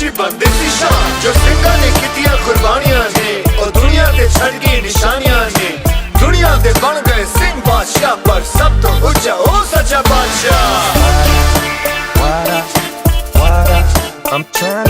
उची बंदे दी शान जो सिंगा ने कितियां कुर्बानियां ने और दुनिया ते छड़ गई निशानियां ने दुनिया दे बन गए सिंह बादशाह पर सब तो ऊंचा ओ सच्चा बादशाह I'm trying